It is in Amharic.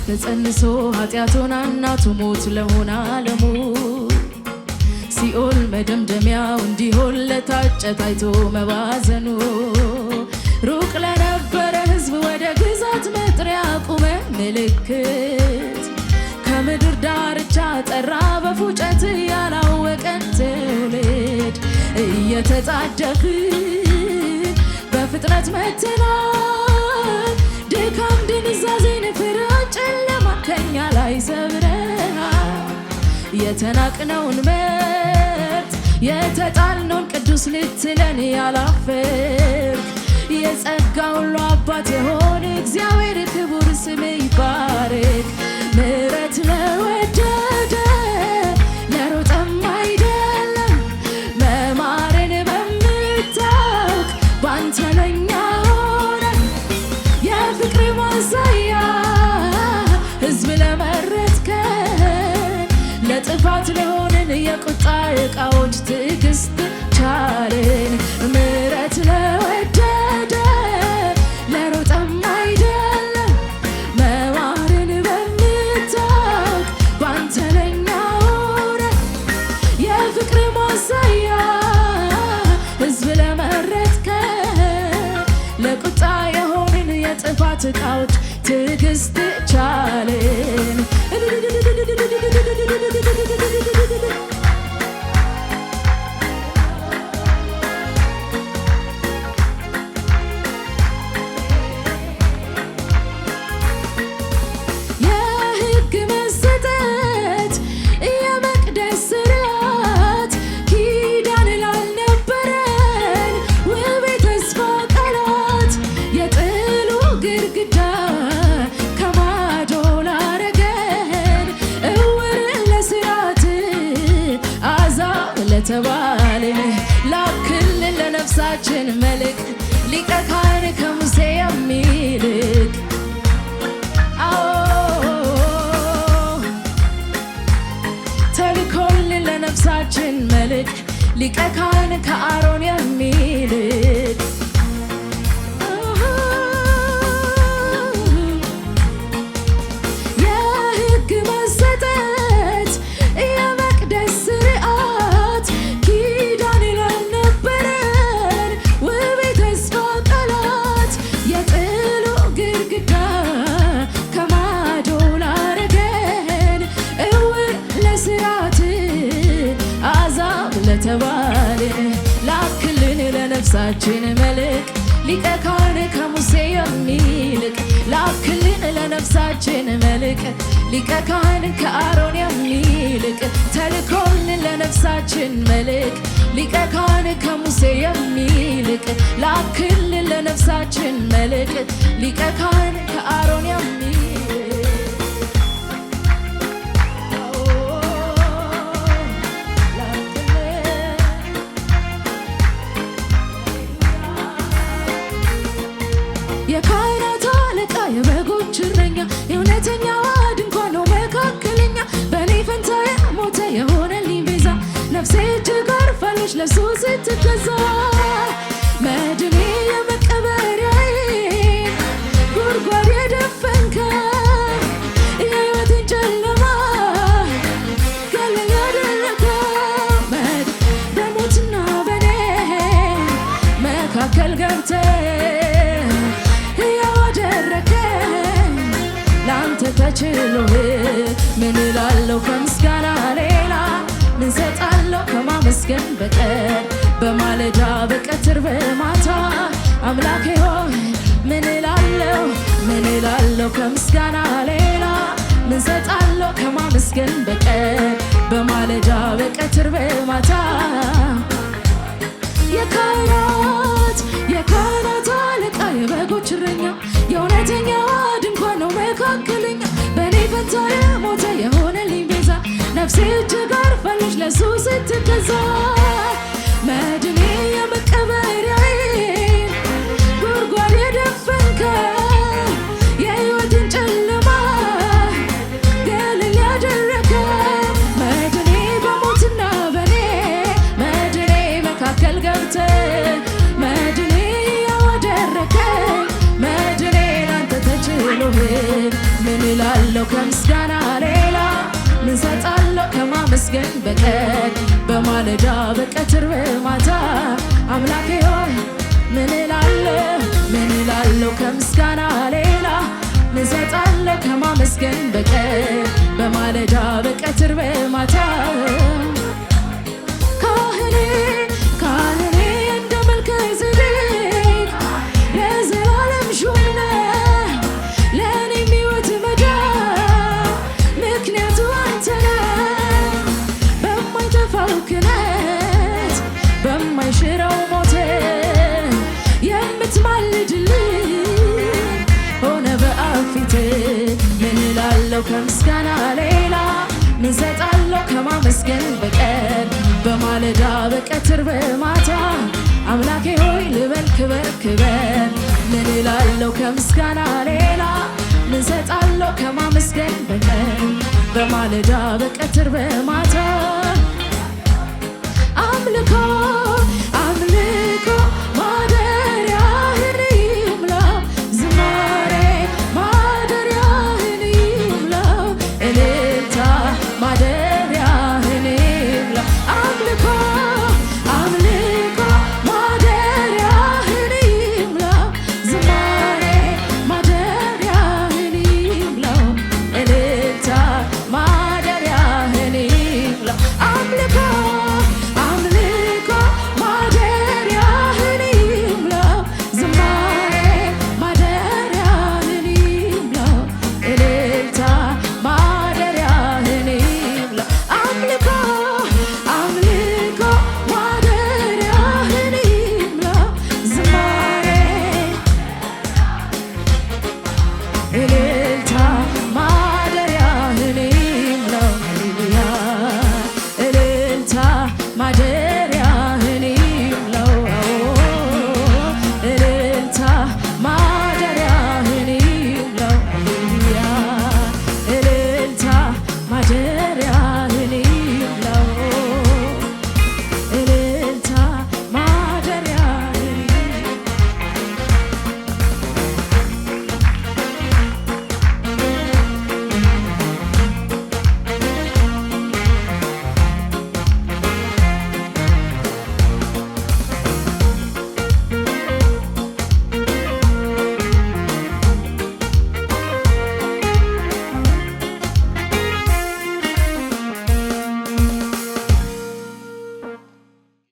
ተጸንሶ ኃጢአቱን እናቱ ሞት ለሆነ ዓለሙ ሲኦል መደምደሚያው እንዲሆን ለታጨ ታይቶ መባዘኑ ሩቅ ለነበረ ሕዝብ ወደ ግዛት መጥሪያ ቁመ ምልክት ከምድር ዳርቻ ጠራ በፉጨት ያላወቀን ትውልድ እየተጣደፍ በፍጥነት መተናል ድካም ድንዛዜን ፍርሃት ጨለማ ከኛ ላይ ሰብረሃል የተናቅነውን መብት የተጣልነውን ቅዱስ ልትለን ያላፈርክ የጸጋ ሁሉ አባት የሆነ እግዚአብሔር ክቡር ስም ይባረክ ምሕረት ለወደደ ለሮጠም አይደለም መማርን በምታውቅ ባንተ ለኛ ሆነ የፍቅር ማሳያ ሕዝብ ለመረጥከን ለጥፋት ለሆንን የቁጣ ዕቃዎች ትዕግስት ቻልን ምሕረት ለወደደ ለሮጠም አይደለም መማርን በምታውቅ ባንተ ለኛ ሆነ የፍቅር ማሳያ ሕዝብ ለመረጥከን ለቁጣ የሆንን የጥፋት ዕቃዎች ትዕግስት ቻልን ተባልን ላክልን ለነፍሳችን መልክ ሊቀ ካህን ከሙሴ የሚልክ ተልኮልን ለነፍሳችን መልክ ሊቀ ካህን ከአሮን የሚልክ የሕግ መሰጠት የመቅደስ ስርዓት ኪዳን ላልነበረን ውብ የተስፋ ቃላት የጥሉ ግድግዳ ከማዶ ላረገን እውር ለስራት አሕዛብ ለተባልን ላክልን ለነፍሳችን መልክ ሊቀ ካህን ከሙሴ የሚልክ ላክልን ለነፍሳችን መልክ ሊቀ ካህን ከአሮን የሚልክ ተልኮልን ለነፍሳችን መልክ ሊቀ ካህን ከሙሴ የሚልክ ላክልን ለነፍሳችን መልክ ሊቀ ካህን ከአሮን የሚልክ የካህናት አለቃ የበጎች እረኛ የእውነተኛዋ ድንኳን ነው መካከለኛ በእኔ ፈንታ የሞተ የሆነልኝ ቤዛ ነፍሴ እጅግ አርፋለች ለእርሱ ስትገዛ መድኔ የመቀበሪያዬ ጉድጓድ የደፈንከው የሕይወቴን ጨለማ ገለል ያደረገው በሞትና በእኔ መካከል ገብተህ ተችሎህ ምን እላለሁ ከምስጋና ሌላ ምን ሰጣለሁ ከማመስገን በቀር በማለዳ በቀትር በማታ አምላኬ ሆይ ምን እላለሁ ከምስጋና ሌላ ምን ሰጣለሁ ከማመስገን በቀር በማለዳ በቀትር በማታ የካህናት አለቃ የበጎች እረኛ የእውነተኛዋ ድንኳን ነው መካከለኛ በእኔ ፈንታ የሞተ የሆነልኝ ቤዛ ነፍሴ እጅግ አርፋለች ለእሱ ስትገዛ መድኔ የመቀበሪያዬ ጉድጓድ የደፈንከው የሕይወትን ጨለማ ገለል ያደረገው መድኔ በሞትና በእኔ መድኔ መካከል ገብተህ መድኔ ያደረገኝ መድኔ ላንተ ተችሎህ ምን እላለሁ ከምስጋና ሌላ ምን ሰጣለሁ ከማመስገን በቀር በማለዳ በቀትር በማታ አምላኬ ሆይ ምን እላለሁ ከምስጋና ሌላ ምን ሰጣለሁ ከማመስገን በቀር በማለዳ በቀትር በማታ ካህኔ እንደ መልከ ጼዴቅ የዘላለም ሹም ነህ ለእኔም ሕይወት መዳን ምክንያቱ አንተ ነህ በማይጠፋው ክህነት በማይሽረው ሞት የምትማልድልኝ ሆነ በአብ ፊት ምን እላለሁ ከምስጋና ሌላ ምን ሰጣለሁ ከማመስገን በቀር በማለዳ በቀትር በማታ አምላኬ ሆይ ልበል ክበር ክበር ምን እላለሁ ከምስጋና ሌላ ምን ሰጣለሁ ከማመስገን በቀር በማለዳ በቀትር በማታ